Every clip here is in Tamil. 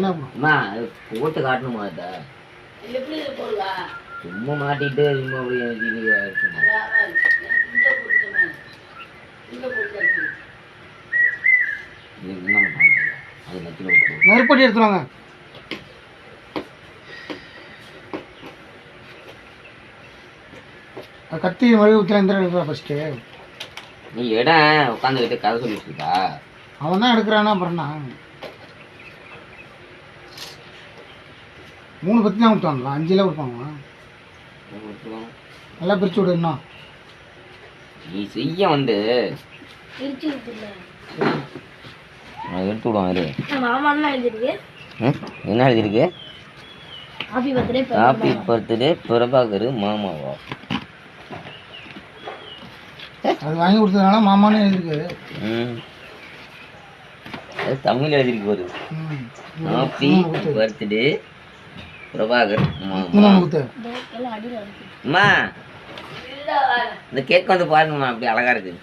அம்மா போட்டு காட்டணுமா அத சும்மா மாட்டிட்டு சும்மா நெருப்படி எடுத்துருவாங்க. கத்தி மழை ஊற்றுல இந்த ஃபஸ்ட்டு நீ இடம் உட்காந்துக்கிட்டு கதை சொல்லிட்டு இருக்கா. அவன் தான் எடுக்கிறானா அப்புறம்னா 3 பத்தி தான் கொடுத்தாங்களா 5 கொடுப்பாங்களா நல்லா பிரிச்சு விடு. இன்னும் நீ செய்ய வந்து எடுத்து விடுவான். என்ன எழுதிருக்கு? ஹாப்பி பர்த்டே பிரபாகர் மாமாவா? அது வாங்கி கொடுத்ததுனால மாமானே எழுதிருக்கு. தமிழ் எழுதிருக்கு ஒரு ஹாப்பி பர்த்டே பிரபாகர் மாமா. அம்மா இந்த கேக் வந்து பாருங்கம்மா, அப்படி அழகா இருக்கு.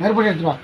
நெருப்படி எடுத்துவா.